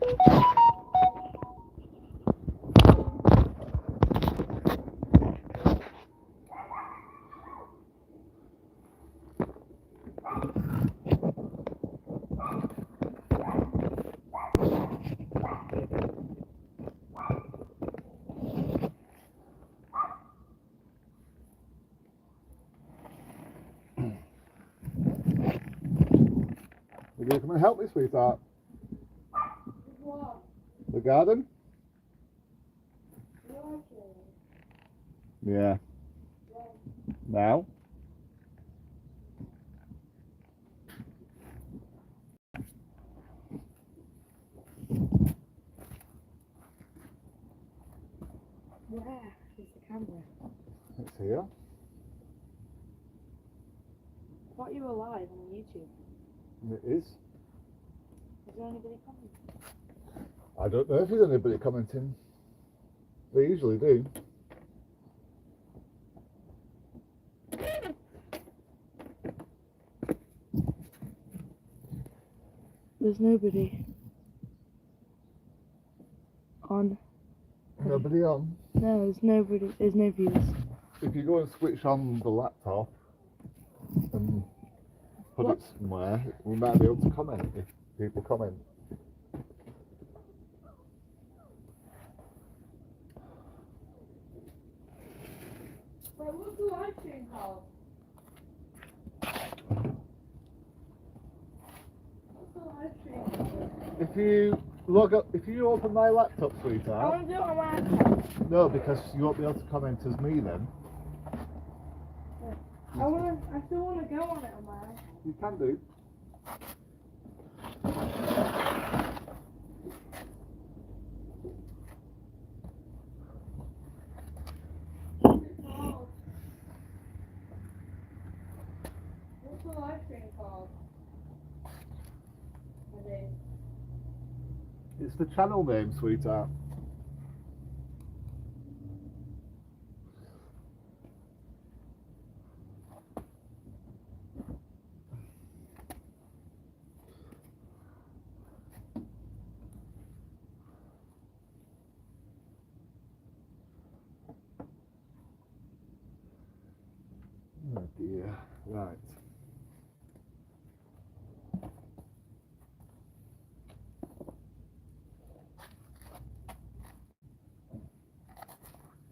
Are you going to come and help me, sweetheart? What? The garden? Okay. Yeah. Now? Where is the camera? It's here. I thought you were live on YouTube. It is. Is there anybody commenting? I don't know if there's anybody commenting. They usually do. There's nobody on. Nobody on. No, there's nobody. There's no viewers. If you go and switch on the laptop and put it somewhere, we might be able to comment if people comment. Wait, what's the live stream called? What's the live stream called? If you log up, if you open my laptop, I sweetheart. want to do it on my iPad. No, because you won't be able to comment as me then. I still want to go on it on my iPad. You can do. What's the live stream called? It's the channel name, sweetheart. Oh dear, right.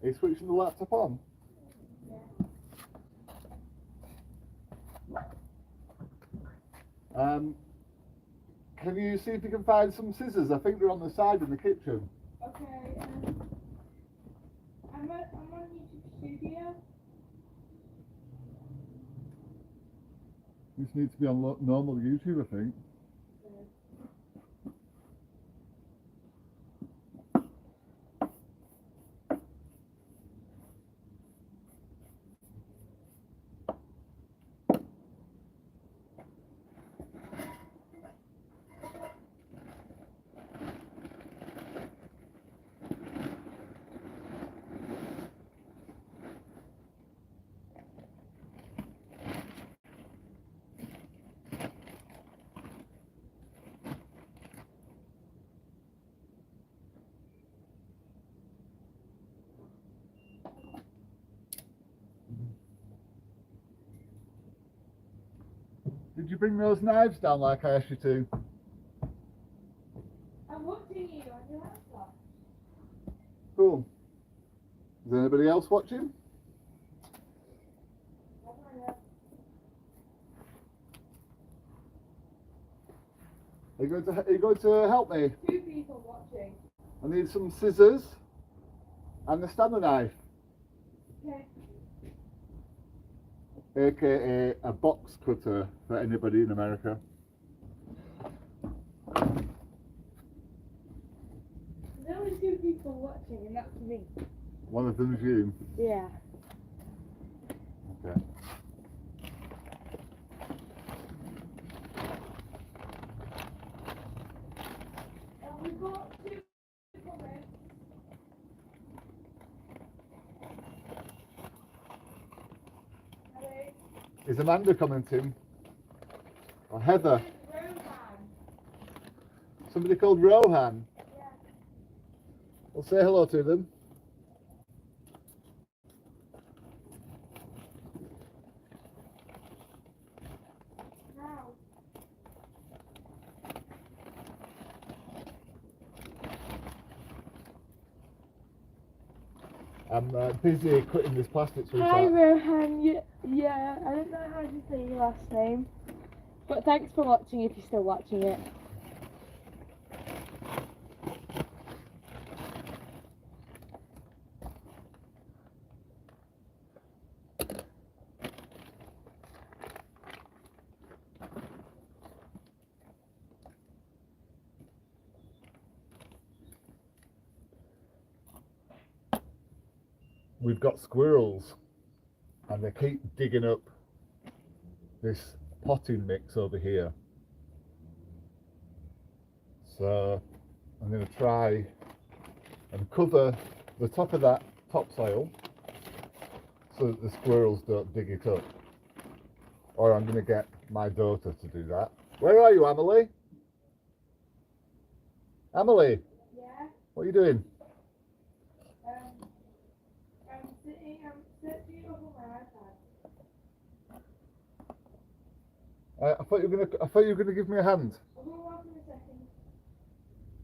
Are you switching the laptop on? Can you see if you can find some scissors? I think they're on the side in the kitchen. Okay, I'm on YouTube Studio. This needs to be on normal YouTube, I think. Did you bring those knives down like I asked you to? I'm watching you on your laptop. Cool. Is anybody else watching? Are you going to help me? 2 people watching. I need some scissors and a stabber knife, Okay. aka a box cutter for anybody in America. There's only 2 people watching, and that's me. One of them is you. Yeah. Okay. We've got 2 people there. Is Amanda commenting? Or Heather? Somebody called Rohan. Yeah. We'll say hello to them. Now. I'm busy cutting this plastic sweet Hi out. Rohan, yeah, I don't know how to say your last name, but thanks for watching if you're still watching it. We've got squirrels and they keep digging up this potting mix over here. So I'm going to try and cover the top of that topsoil so that the squirrels don't dig it up. Or I'm going to get my daughter to do that. Where are you, Emily? Emily, Yeah. what are you doing? I'm searching over my iPad. I thought you were gonna give me a hand. I'll go off in a second.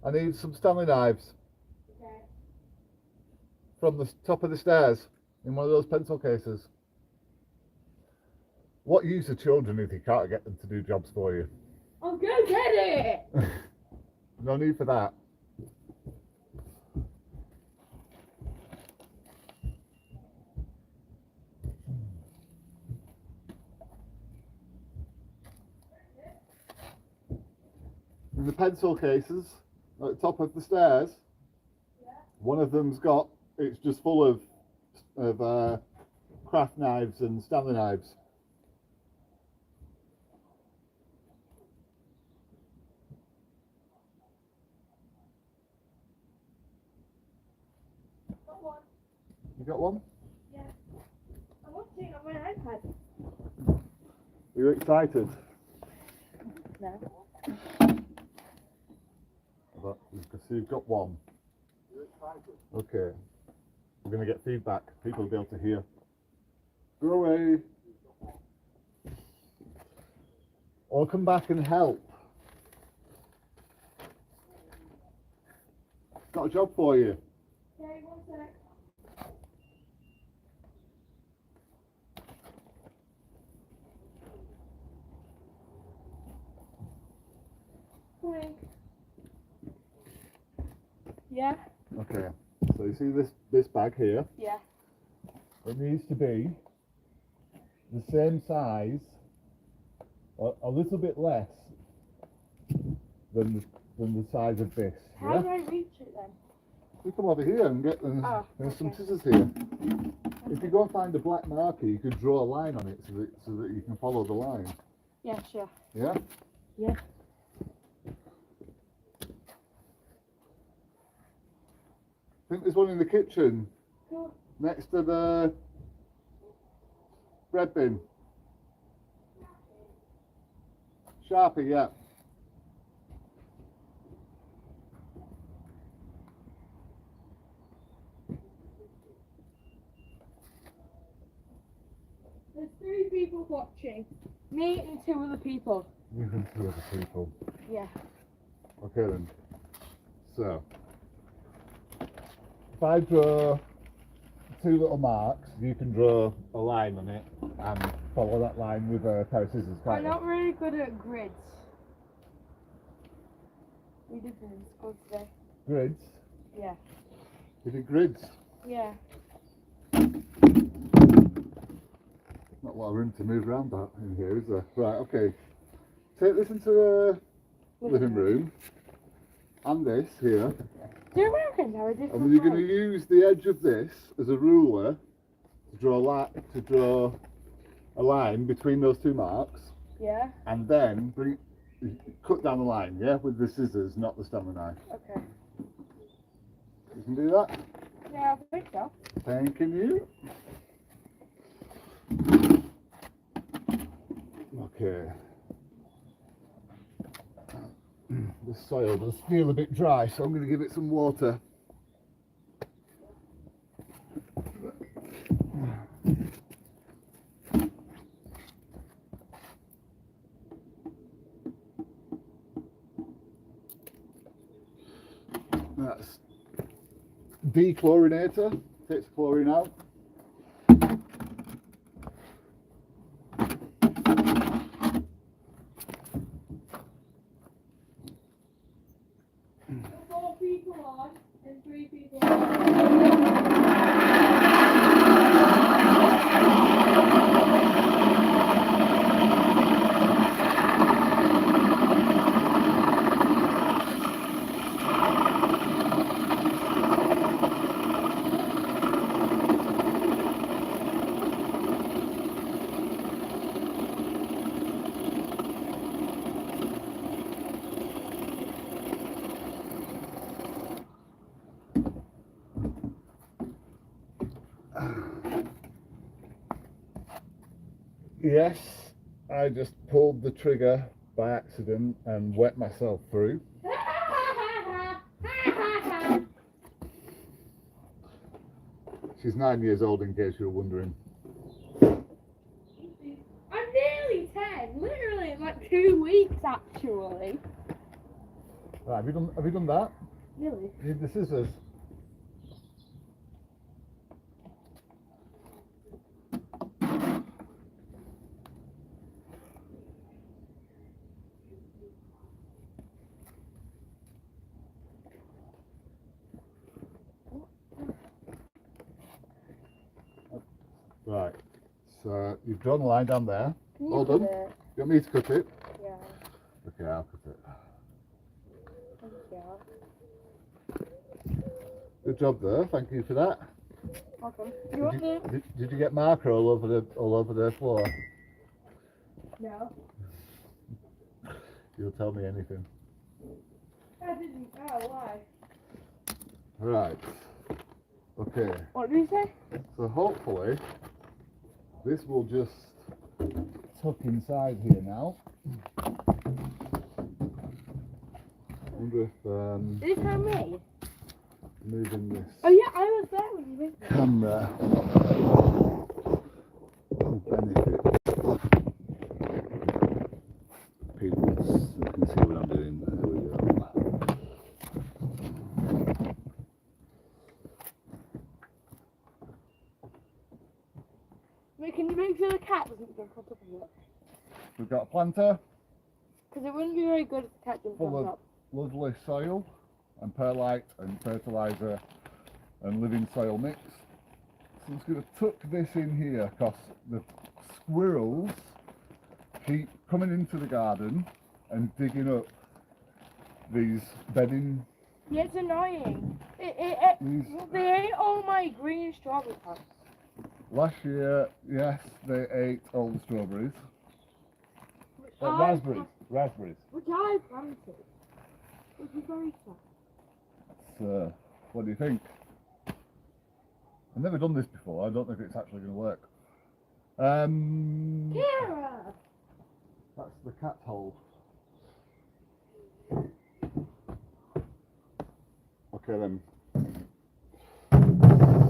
I need some Stanley knives Okay. from the top of the stairs in one of those pencil cases. What use are children if you can't get them to do jobs for you? I'll go get it! No need for that. In the pencil cases at the top of the stairs, Yeah. one of them's got, it's just full of craft knives and Stanley knives. Got one. You got one? Yeah. I'm watching it on my iPad. Are you excited? No. But you can see you've got one. Okay. We're going to get feedback. People will be able to hear. Go away. Or come back and help. Got a job for you. Okay, one sec. Hi. Yeah, Okay. So you see this bag here? yeah. It needs to be the same size, or a little bit less than the size of this. How Yeah? do I reach it then? You come over here and get them. Oh, There's some okay. scissors here. If you go and find a black marker, you could draw a line on it so that you can follow the line. Yeah, sure. Yeah? Yeah. I think there's one in the kitchen Cool. next to the bread bin. Sharpie, yeah. There's 3 people watching. Me and 2 other people. You can see other people. Yeah. Okay then. So, if I draw 2 little marks, you can draw a line on it and follow that line with a pair of scissors, I'm can't you? not really good at grids. We did them in school today. Grids. Yeah. You did grids. Yeah. Not a lot of room to move around that in here, is there? Right, okay. Take this into the living room. And this here. Do Americans have a different And you're going to height? use the edge of this as a ruler to draw a line between those 2 marks, Yeah. and then cut down the line, yeah, with the scissors, not the Stanley knife. Okay. You can do that. Yeah, I think so. Thanking you. Okay. the soil does feel a bit dry, so I'm going to give it some water. That's dechlorinator, takes chlorine out. Four people on and 3 people on. Yes, I just pulled the trigger by accident and wet myself through. She's 9 years old, in case you were wondering. I'm nearly 10, literally in like 2 weeks actually. Right, have you done that? Really? You need the scissors. Right, so you've drawn a line down there. Can you Well cut done. it? You want me to cut it? Yeah, Okay, I'll cut it. thank you. Good job there, thank you for that. Welcome. You want the... Did you get marker all over the floor? No. You'll tell me anything. I didn't. Oh, why? Right. Okay. What did you say? So hopefully this will just tuck inside here now. I wonder if Did you tell me? moving this Oh yeah, I was there when you did that. camera will benefit people so they can see what I'm doing. There we go. Wait, can you make sure the cat doesn't jump on top of it? We've got a planter Because it wouldn't be very good if the cat jumped full on of top. lovely soil and perlite and fertiliser and living soil mix. So I'm just going to tuck this in here because the squirrels keep coming into the garden and digging up these bedding. Yeah, it's annoying. These, They ate all my green strawberry plants. last year, yes, they ate all the strawberries. Which Raspberries. Which I planted. Which is very sad. So, what do you think? I've never done this before. I don't think it's actually going to work. Kira! That's the cat hole. Okay then.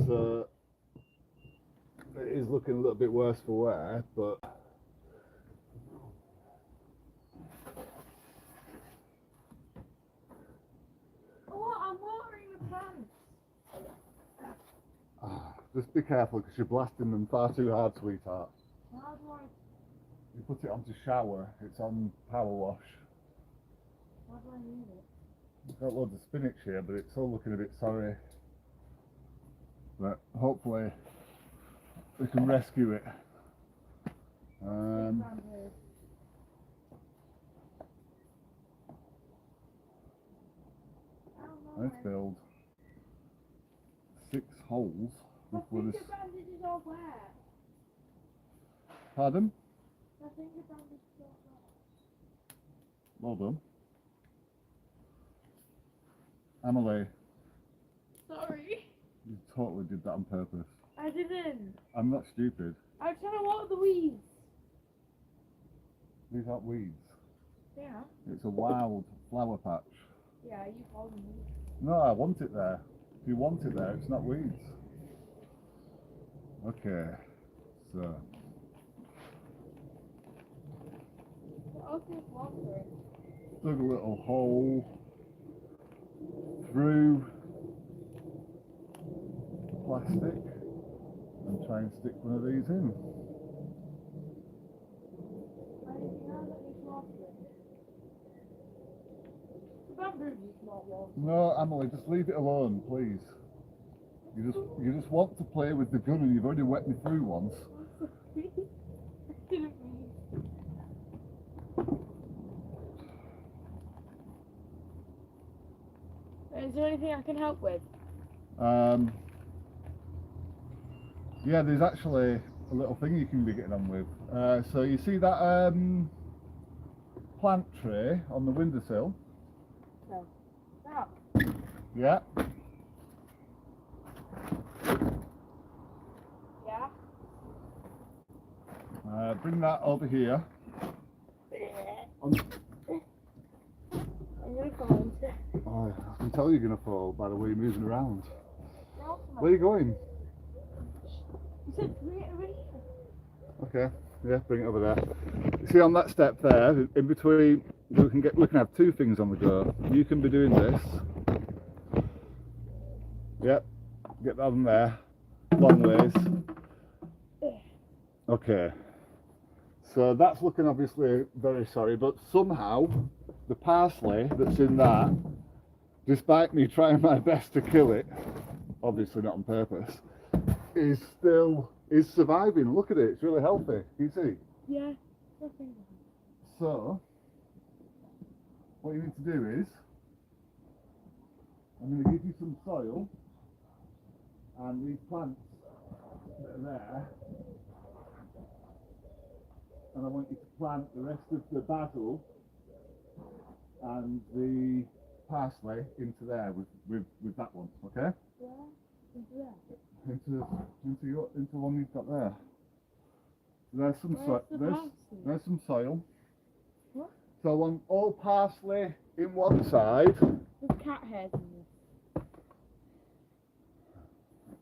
So it is looking a little bit worse for wear, but Oh, I'm watering the plants. just be careful because you're blasting them far too hard, sweetheart. How do I You put it onto shower, it's on power wash. need it? We've got loads of spinach here, but it's all looking a bit sorry. But hopefully we can rescue it. Let's build 6 holes. My before finger this. bandages are wet. Pardon? My finger bandages are wet. Well done. Emily, Sorry. you totally did that on purpose. I didn't. I'm not stupid. I was trying to water the weeds. These aren't weeds. Yeah. It's a wild flower patch. Yeah, you told me. No, I want it there. If you want it there, it's not weeds. Okay, so What else is water? dug a little hole through the plastic and try and stick one of these in. Anything else that needs watering? The bamboo needs more water. No, Emily, just leave it alone, please. You just want to play with the gun and you've already wet me through once. I didn't mean. Is there anything I can help with? Yeah, there's actually a little thing you can be getting on with. So you see that plant tray on the windowsill? No. That. Yeah. Yeah. Bring that over here. On, I'm gonna fall into it. oh, I can tell you're going to fall by the way you're moving around. Now, Where are you going? you said bring it over here. Okay, yeah, bring it over there. You see on that step there, in between, we can have two things on the go. You can be doing this. Yep, get that on there. Long ways. Okay. So that's looking obviously very sorry, but somehow the parsley that's in that, despite me trying my best to kill it, obviously not on purpose, is surviving. Look at it, it's really healthy. Can you see? Yeah. Nothing. So what you need to do is, I'm going to give you some soil and these plants that are there, and I want you to plant the rest of the basil and the parsley into there with that one, okay? Yeah. Into there. Into one you've got there. There's some Where's the parsley? there's some soil. What? So I want all parsley in one side. There's cat hairs in this.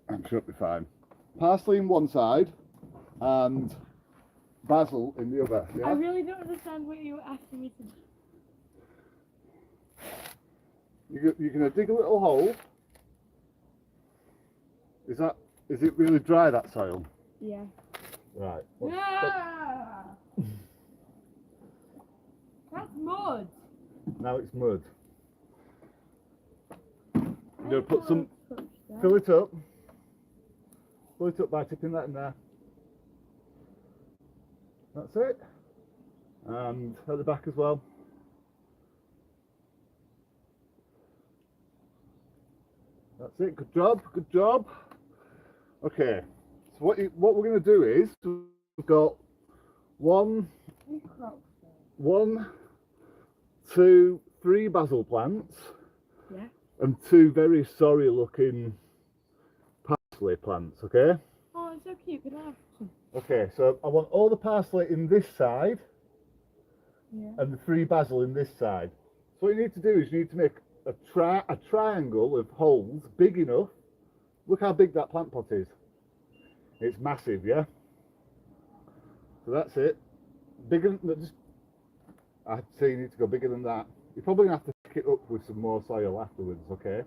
I'm sure it'll be fine. Parsley in one side and basil in the other. Yeah? I really don't understand what you were asking me to do. You're going to dig a little hole. Is it really dry, that soil? Yeah. Right. Yeah. That's mud. Now it's mud. You're going to put some, Fill fill it up by tipping that in there. That's it. And at the back as well. That's it, good job, good job. Okay, so what we're going to do is, we've got one, 2, 3 basil plants, Yeah. and 2 very sorry looking parsley plants, okay? Oh, it's so cute. Can I have some? Okay, so I want all the parsley in this side, Yeah. and the 3 basil in this side. So what you need to do is you need to make a triangle of holes big enough. Look how big that plant pot is. It's massive, yeah? So that's it. Bigger than just, I'd say you need to go bigger than that. You're probably going to have to pick it up with some more soil afterwards, okay?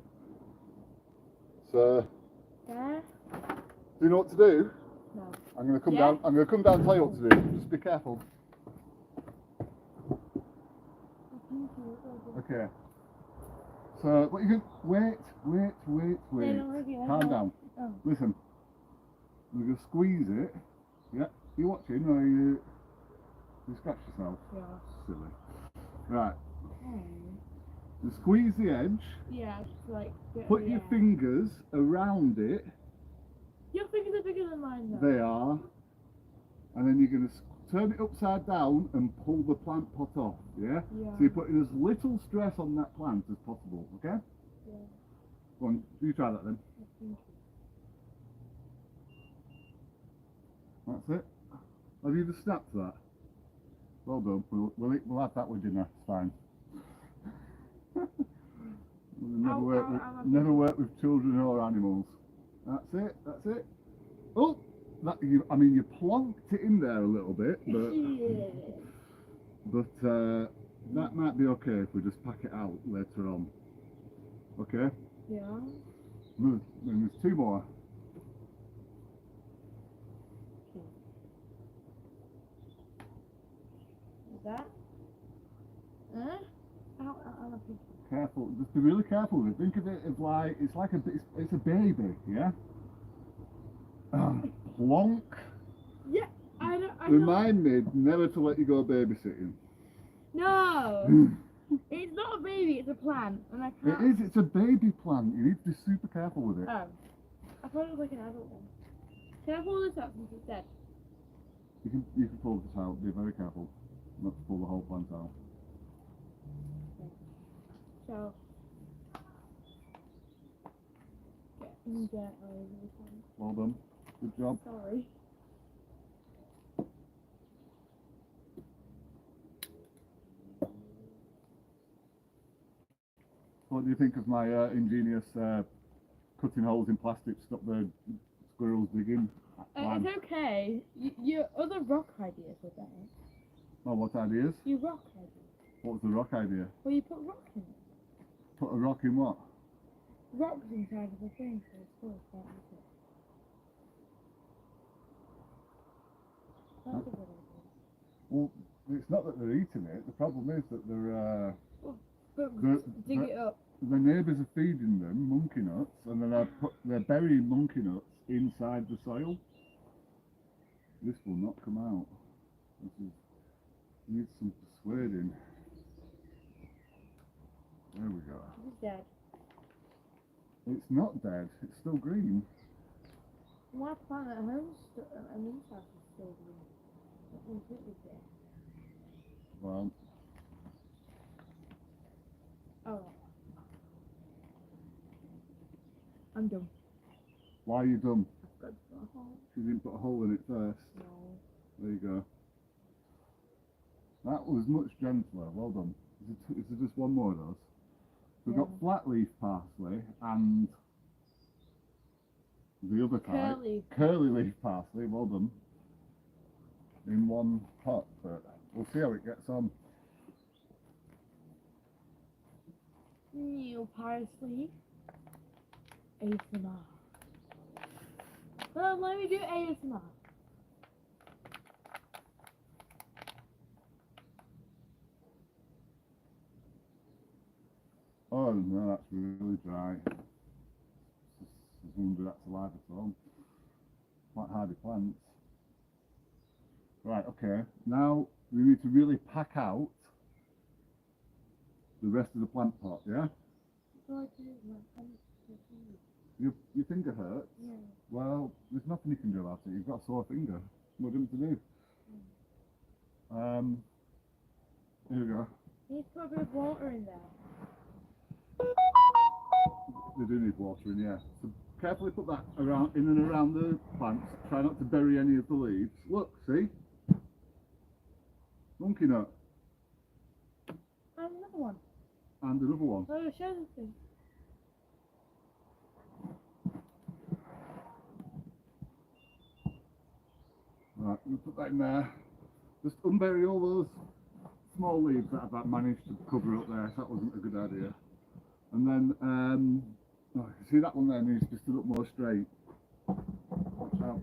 So, Yeah. do you know what to do? No. I'm going to come Yeah. down. I'm going to come down and tell you what to do. Just be careful. Okay. So what you can wait. Calm down. Oh. Listen. We're going to squeeze it. Yeah. You watching or you scratch yourself? Yeah. Silly. Right. Oh. You squeeze the edge. Yeah, just like. Put your fingers around it. Your fingers are bigger than mine, though. They are. And then you're going to turn it upside down and pull the plant pot off. Yeah. Yeah. So you're putting as little stress on that plant as possible. Okay. Yeah. Go on. You try that then. That's it. Have you just snapped that? Well done. We'll have that with dinner. It's fine. Never work with children or animals. That's it. That's it. Oh, I mean, you plonked it in there a little bit, but that might be okay if we just pack it out later on. Okay. Yeah. Then there's 2 more. Is that? Ow. Careful. Just be really careful with it. Think of it as like it's a baby. Yeah. Plonk. Yeah. I don't. Remind me never to let you go babysitting. No. It's not a baby. It's a plant, and I can't. It is. It's a baby plant. You need to be super careful with it. Oh. I thought it was like an adult one. Can I pull this out since it's dead? You can pull this out. Be very careful not to pull the whole plant out. So. Get dirt all over the place. Well done. Good job. Sorry. What do you think of my ingenious cutting holes in plastic to stop the squirrels digging? It's okay. Your other rock ideas were better. Oh, what ideas? Your rock ideas. What was the rock idea? Well, you put rock in it. Put a rock in what? Rocks inside of the thing, so it's cool. That's a good idea. Well, it's not that they're eating it. The problem is that But dig it up. the neighbours are feeding them monkey nuts, and then they're burying monkey nuts inside the soil. This will not come out. Needs some persuading. There we go. It's dead. It's not dead. It's still green. My plant at home, I mean, is still green. It's completely dead. Well, Oh. I'm done. why are you done? I've got to put a hole. You didn't put a hole in it first. No. There you go. That was much gentler. Well done. Is there just one more of those? We've got flat leaf parsley and the other type, curly leaf parsley. Well done. In one pot, but we'll see how it gets on. New parsley. ASMR. Well, let me do ASMR. Oh no, that's really dry. There's wonder that's alive at all. Quite hardy plants. Right, okay. Now we need to really pack out the rest of the plant pot, yeah? Your finger hurts? Yeah. Well, there's nothing you can do about it. You've got a sore finger. What do you want to do? Here we go. You need to put a bit of water in there. They do need water in, yeah. So carefully put that around, in and around the plants. Try not to bury any of the leaves. Look, see? Monkey nut. And another one. And another one. Oh, show the thing. Right, we'll put that in there. Just unbury all those small leaves that I've managed to cover up there. That wasn't a good idea. And then, oh, you see that one there needs to stood up more straight. Watch out.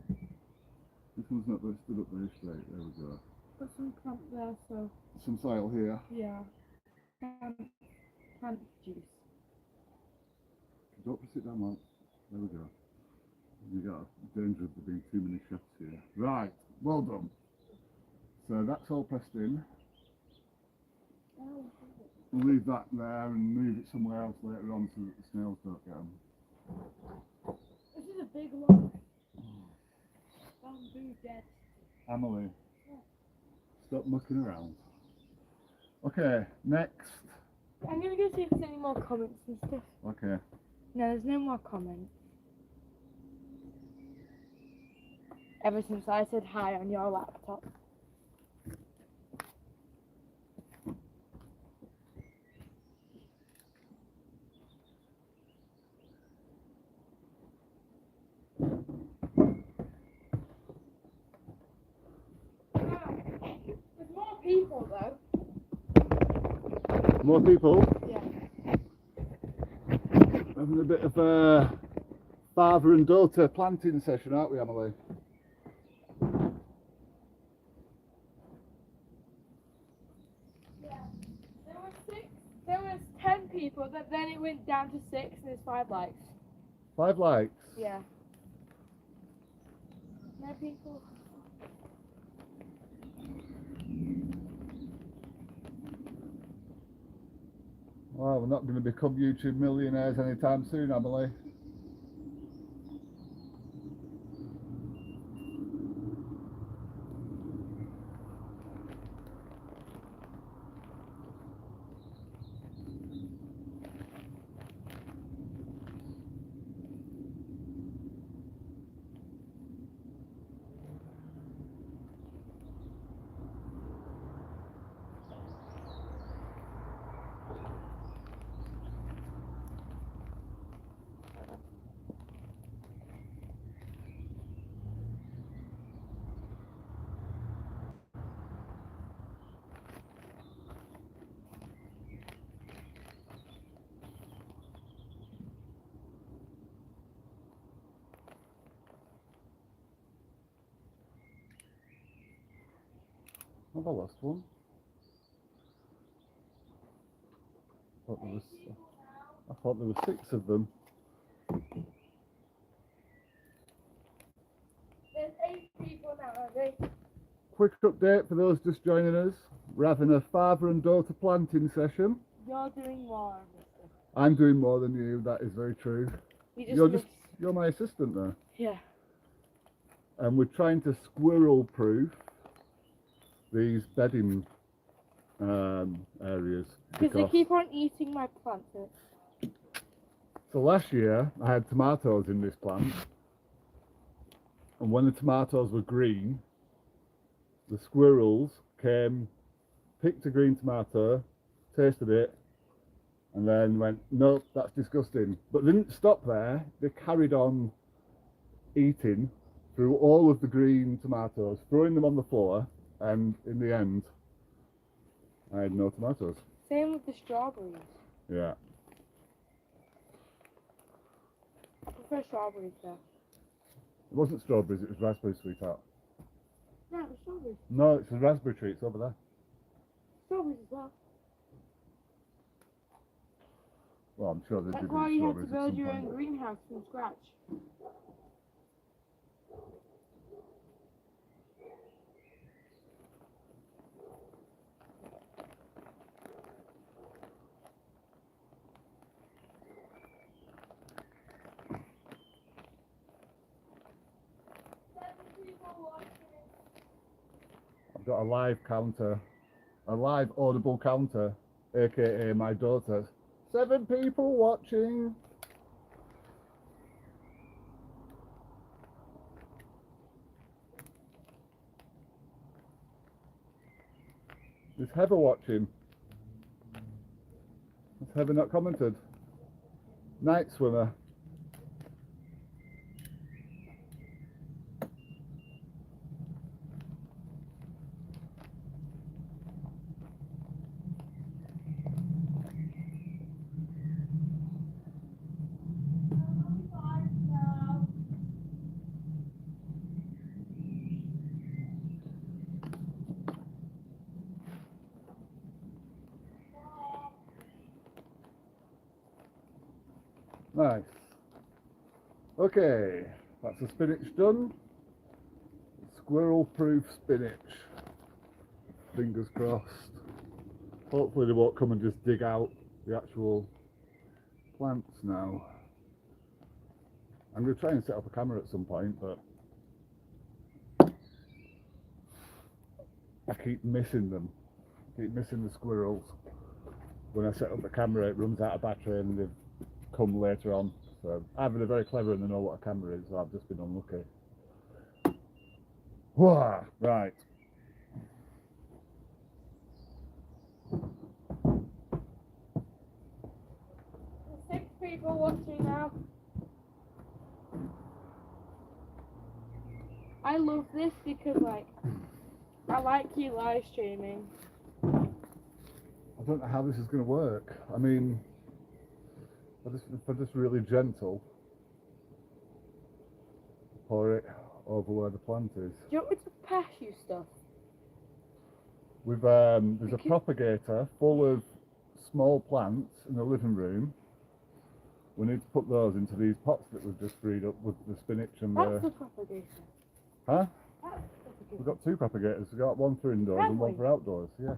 This one's not stood up very straight. There we go. Put some plant there, so. Some soil here. Yeah. Plant juice. Don't press it down, Mark. There we go. You got a danger of there being too many chefs here. Right, well done. So that's all pressed in. We'll leave that there and move it somewhere else later on so that the snails don't get them. This is a big log. Bamboo dead. Emily, stop mucking around. Okay, next. I'm gonna go see if there's any more comments and stuff. Okay. No, there's no more comments. Ever since I said hi on your laptop. though. More people. Yeah. Having a bit of a father and daughter planting session, aren't we, Emily? Yeah. There was 10 people, but then it went down to 6 and there's 5 likes. 5 likes. Yeah. No people. Well, we're not going to become YouTube millionaires anytime soon, Emily. Have I lost one? I thought there were 6 of them. There's 8 people now, I think. Quick update for those just joining us. We're having a father and daughter planting session. You're doing more, mister. I'm doing more than you, that is very true. You're my assistant there. Yeah. And we're trying to squirrel proof these bedding areas. Because they keep on eating my plants. So last year I had tomatoes in this plant, and when the tomatoes were green, the squirrels came, picked a green tomato, tasted it, and then went, nope, that's disgusting. But they didn't stop there, they carried on eating through all of the green tomatoes, throwing them on the floor, and in the end I had no tomatoes. Same with the strawberries. Yeah. I prefer strawberries though. It wasn't strawberries, it was raspberry sweetheart. No, it was strawberries. No, it's a raspberry tree, it's over there. Strawberries as well. Well, I'm sure they That's did why eat you have to strawberries at build some your point. own greenhouse from scratch. I've got a live counter, a live audible counter, aka my daughter. 7 people watching. Is Heather watching? Has Heather not commented? Night swimmer. Nice. Okay, that's the spinach done. Squirrel-proof spinach. Fingers crossed. Hopefully they won't come and just dig out the actual plants now. I'm going to try and set up a camera at some point, but I keep missing them. I keep missing the squirrels. When I set up the camera, it runs out of battery and they've come later on. So either they're very clever and they know what a camera is, or I've just been unlucky. Whoa, right. There's 6 people watching now. I love this because, like, I like you live streaming. I don't know how this is going to work. I mean, if I just really gentle, pour it over where the plant is. Do you want me to pass you stuff? We've there's a propagator full of small plants in the living room. We need to put those into these pots that we've just freed up with the spinach and That's the propagator. Huh? That's the We've propagator. got two propagators. We've got one for indoors Have and one we? for outdoors. Yes.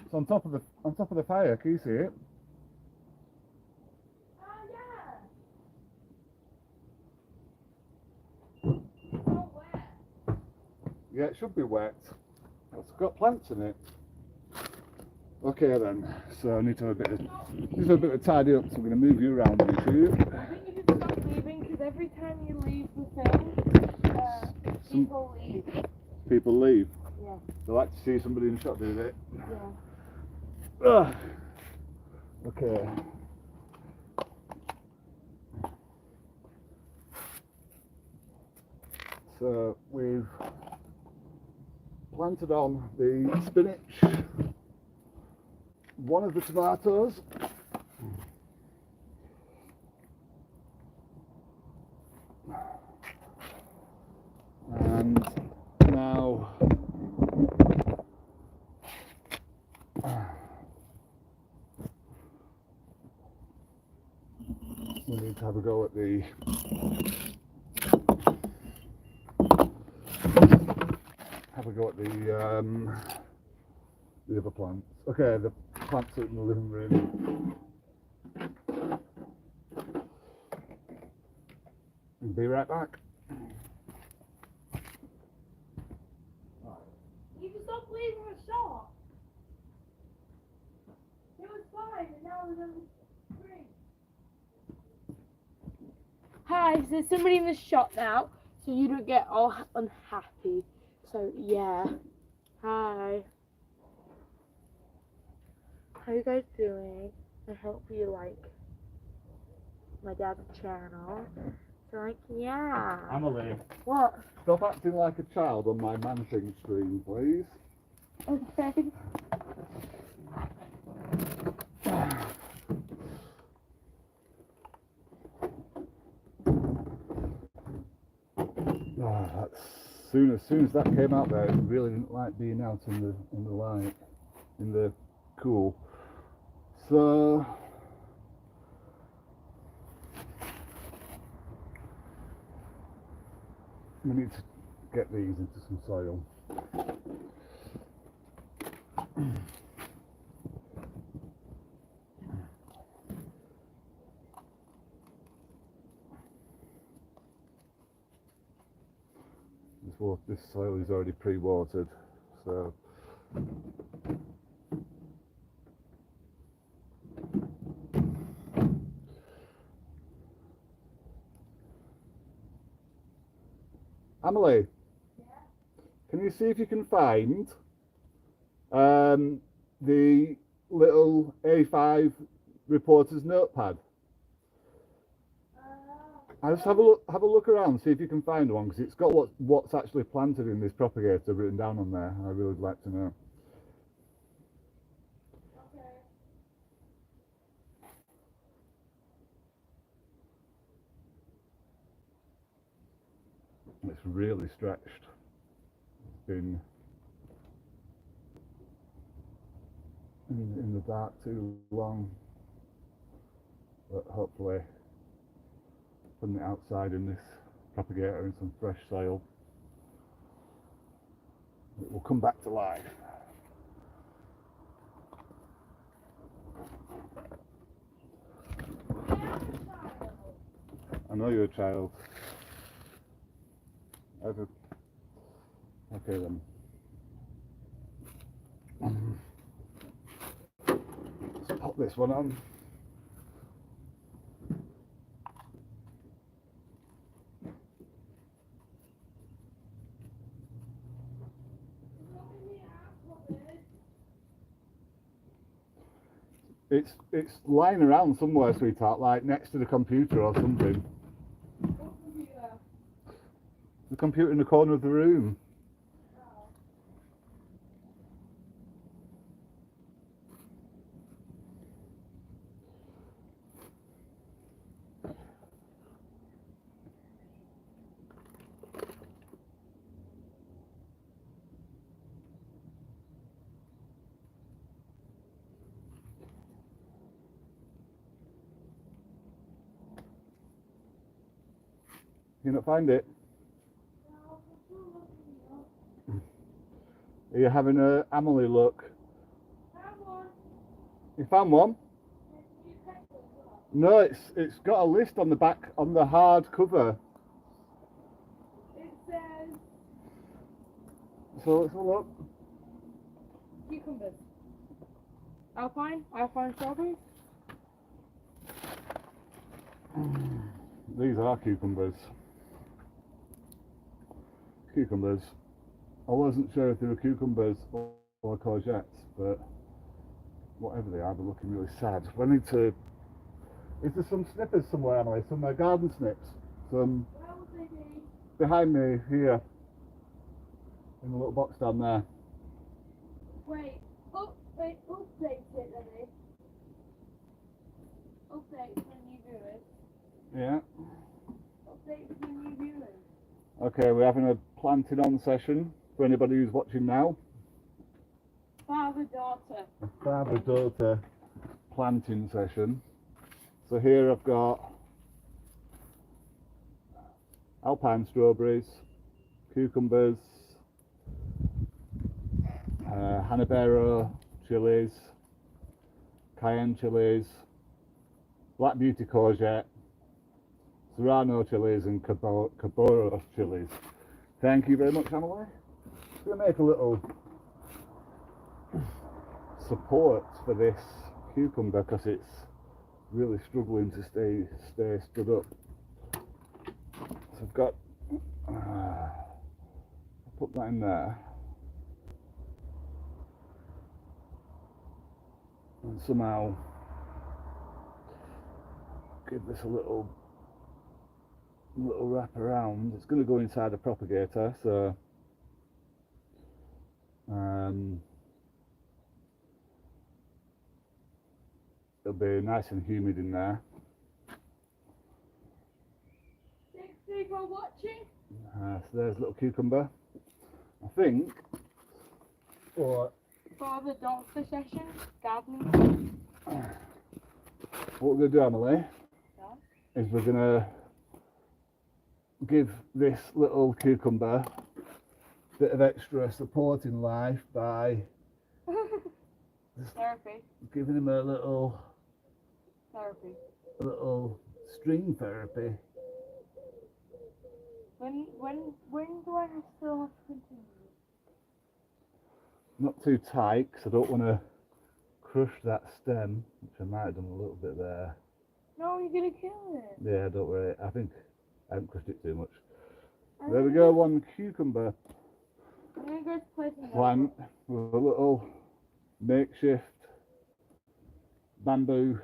It's on top of the fire. Can you see it? Yeah. It's not wet. Yeah, it should be wet. It's got plants in it. Okay then. So I need to have a bit of tidy up. So I'm going to move you around YouTube. I think you should stop leaving because every time you leave the thing, people leave. People leave. Yeah. They like to see somebody in the shop, do they? Yeah. Ugh. Okay. So we've planted on the spinach, one of the tomatoes, and now we need to have a go at the other plants. Okay, the plants in the living room. Be right back. You can stop leaving the shop. It was fine, and now it's only three. Hi, so there's somebody in the shop now, so you don't get all unhappy. So yeah. Hi. How you guys doing? I hope you like my dad's channel. So like, yeah. Emily, What? stop acting like a child on my managing stream, please. Okay. As soon as that came out there, it really didn't like being out in the light, in the cool. So we need to get these into some soil. This soil is already pre-watered, so Emily, can you see if you can find the little A5 reporter's notepad? I just have a look around, see if you can find one, because it's got what's actually planted in this propagator written down on there. I really would like to know. Okay. It's really stretched. It's been in the dark too long, but hopefully putting it outside in this propagator in some fresh soil, it will come back to life. I know you're a child. Okay then. Let's pop this one on. It's lying around somewhere, sweetheart, like next to the computer or something. What computer? The computer in the corner of the room. You not find it? No, I'm still looking up. Are you having a Emily look? That one. You found one? You check it as well. No, it's got a list on the back on the hard cover. It says So let's have a look. cucumbers. Alpine strawberries. These are cucumbers. Cucumbers. I wasn't sure if they were cucumbers or courgettes, but whatever they are, they're looking really sad. We need to. Is there some snippers somewhere, Emily? Some garden snips? Some Where would they be? behind me here, in the little box down there. Wait, update it, Lenny. Update for new viewers. Yeah. Update for new viewers. Okay, we're having a planting on session for anybody who's watching now. Father-daughter. A father-daughter planting session. So here I've got alpine strawberries, cucumbers, habanero chilies, cayenne chilies, black beauty courgette, serrano chilies and caboro chilies. Thank you very much, Emily. I'm going to make a little support for this cucumber because it's really struggling to stay stood up. So I've got, I'll put that in there. And somehow give this a little wrap around. It's going to go inside a propagator, so it'll be nice and humid in there. 6 people watching. So there's a little cucumber. I think what Father-daughter session. Gardening. we're going to do, Emily, is we're going to give this little cucumber a bit of extra support in life by Therapy. giving him a little string therapy. When do I still have to continue? Not too tight, because I don't want to crush that stem, which I might have done a little bit there. No, you're gonna kill it. Yeah, don't worry. I think I haven't crushed it too much. There we go, one cucumber I'm gonna go to play some plant with a little makeshift bamboo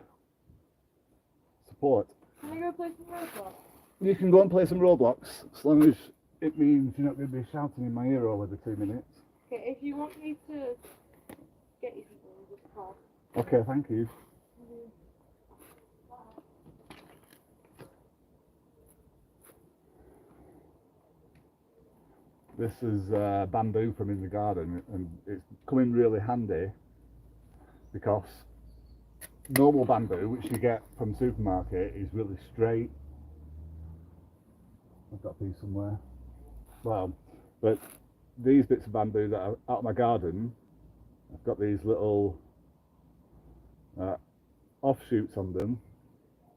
support. Can I go play some Roblox? You can go and play some Roblox, as long as it means you're not going to be shouting in my ear all every 2 minutes. Okay, if you want me to get you something, just call. Okay, thank you. This is bamboo from in the garden, and it's come in really handy because normal bamboo, which you get from the supermarket, is really straight. I've got a piece somewhere. Well, but these bits of bamboo that are out of my garden, I've got these little offshoots on them,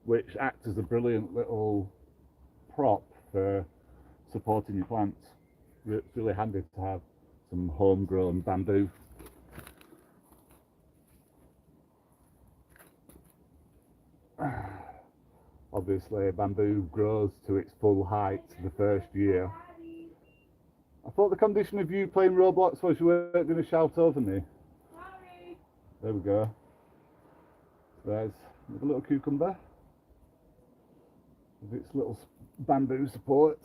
which act as a brilliant little prop for supporting your plants. It's really handy to have some homegrown bamboo. Obviously, bamboo grows to its full height the first year. I thought the condition of you playing Roblox was you weren't going to shout over me. Sorry. There we go. There's a little cucumber with its little bamboo support.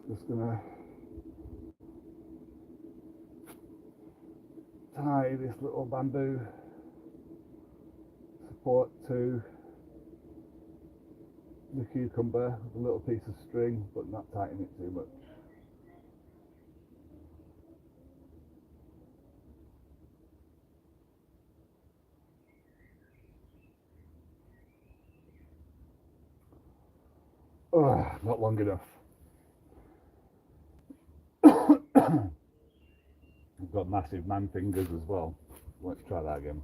Just gonna tie this little bamboo support to the cucumber with a little piece of string, but not tighten it too much. not long enough. I've got massive man fingers as well. Let's try that again.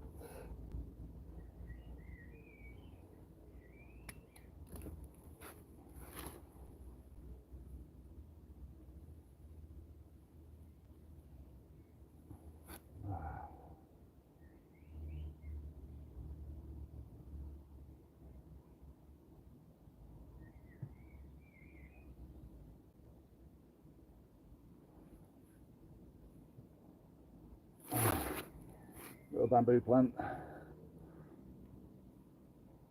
Little bamboo plant.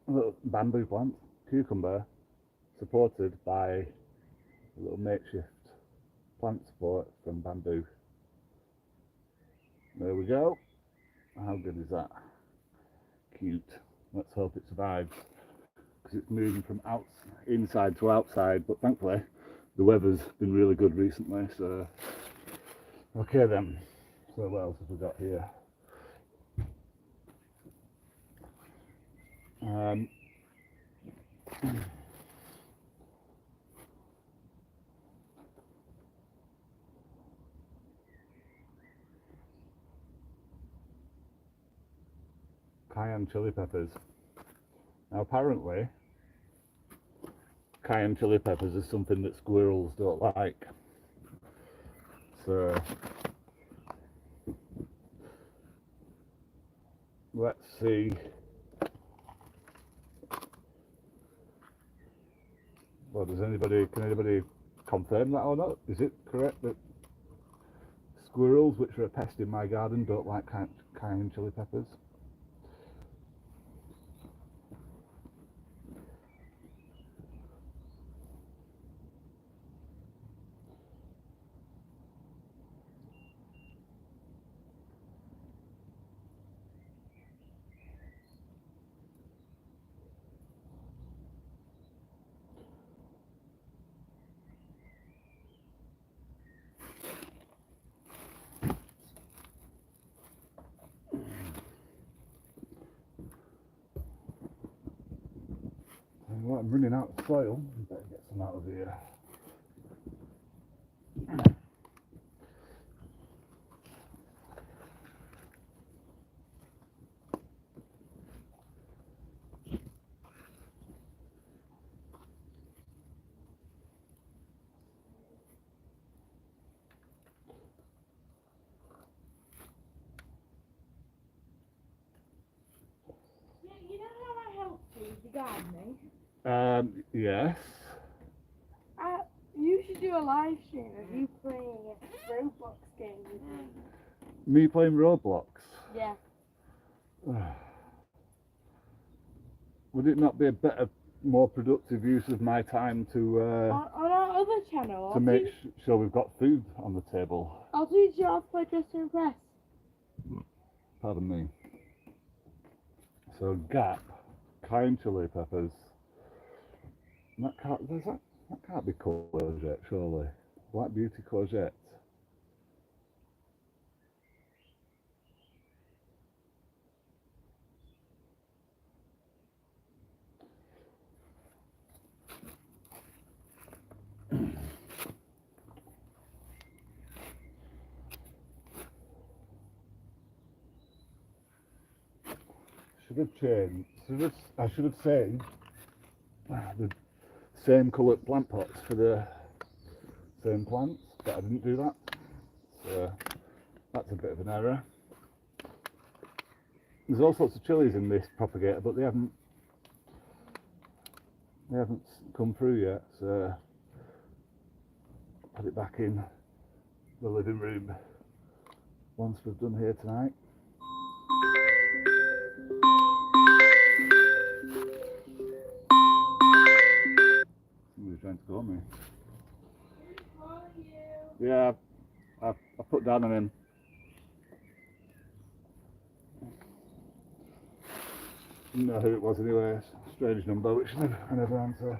A little bamboo plant, cucumber, supported by a little makeshift plant support from bamboo. There we go. How good is that? Cute. Let's hope it survives, because it's moving from inside to outside, but thankfully the weather's been really good recently, so okay then. So what else have we got here? Cayenne chili peppers. Now apparently cayenne chili peppers is something that squirrels don't like. So let's see. Well, can anybody confirm that or not? Is it correct that squirrels, which are a pest in my garden, don't like cayenne chili peppers? Well, I'm running out of soil. I better get some out of here. You know how I helped you with the gardening? Yes. You should do a live stream of you playing a Roblox game with me. Me playing Roblox? Yeah. Would it not be a better, more productive use of my time to On our other channel, make sure we've got food on the table? I'll teach you how to play Dress to Impress. Pardon me. So Gap, cayenne chili peppers. That can't be courgette, surely. Black Beauty courgette. I should have saved the same coloured plant pots for the same plants, but I didn't do that. So that's a bit of an error. There's all sorts of chilies in this propagator, but they haven't come through yet, so put it back in the living room once we've done here tonight. Somebody's trying to call me. Yeah, I put down on him. Didn't know who it was anyway. Strange number, which I never answer.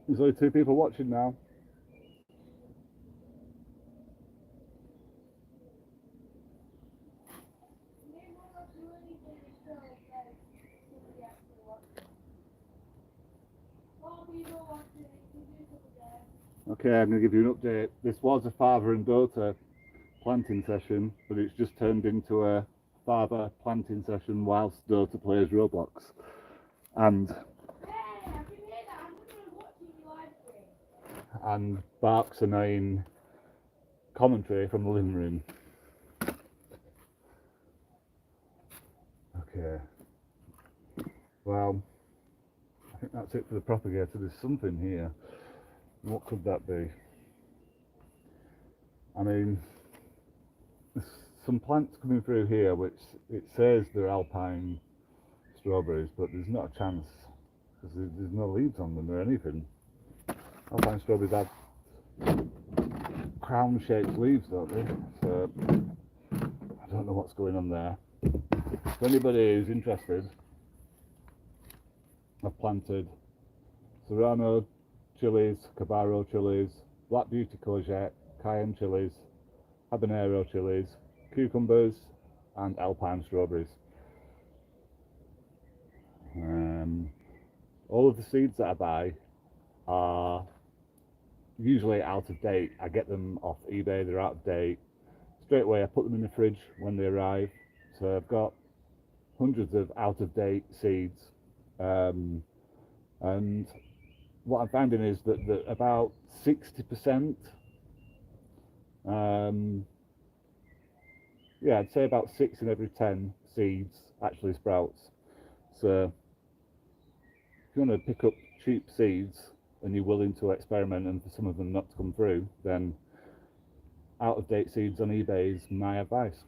There's only 2 people watching now. Maybe we'll not do anything until like somebody actually watches. Or people watching it, we do something there. Okay, I'm going to give you an update. This was a father and daughter planting session, but it's just turned into a father planting session whilst daughter plays Roblox. And Hey, I can hear that. I'm just gonna watch you live stream. and barks annoying commentary from the living room. Okay. Well, I think that's it for the propagator. There's something here. What could that be? I mean, there's some plants coming through here which it says they're alpine strawberries, but there's not a chance because there's no leaves on them or anything. Alpine strawberries have crown-shaped leaves, don't they? So I don't know what's going on there. If anybody who's interested, I've planted serrano chilies, cabaro chilies, black beauty courgette, cayenne chilies, habanero chilies, cucumbers, and alpine strawberries. All of the seeds that I buy are usually out of date. I get them off eBay, they're out of date. Straight away I put them in the fridge when they arrive. So I've got hundreds of out of date seeds. And what I'm finding is that about 60%, yeah, I'd say about 6 in every 10 seeds actually sprouts. So if you want to pick up cheap seeds and you're willing to experiment and for some of them not to come through, then out of date seeds on eBay is my advice.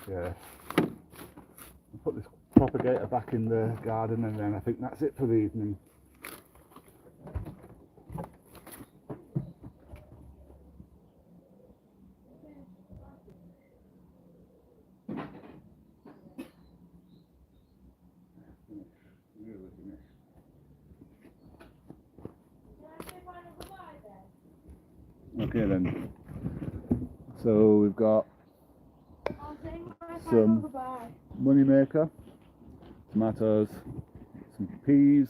Okay, I'll put this propagator back in the garden and then I think that's it for the evening. Okay then, so we've got I'll say my final some goodbye. money maker, tomatoes, some peas,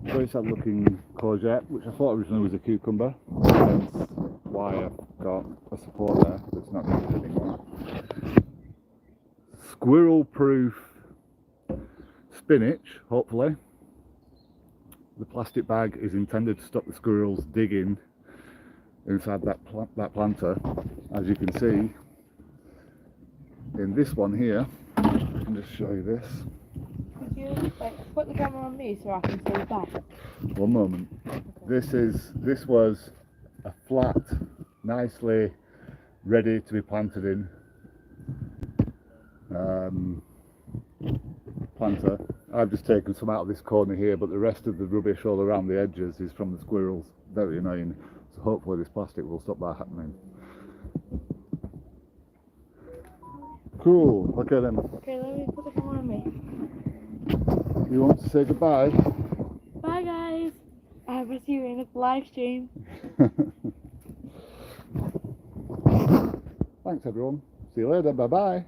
very sad looking courgette, which I thought originally was a cucumber. That's why I've got a support there, but it's not needed anymore. Squirrel proof spinach, hopefully. The plastic bag is intended to stop the squirrels digging inside that planter. As you can see in this one here, I can just show you this. Could you put the camera on me so I can see back? One moment. This was a flat, nicely ready to be planted in planter. I've just taken some out of this corner here, but the rest of the rubbish all around the edges is from the squirrels. Very annoying. So hopefully this plastic will stop that happening. Cool. Okay then. Okay, let me put the camera on me. You want to say goodbye? Bye guys. I will see you in the live stream. Thanks everyone. See you later. Bye bye.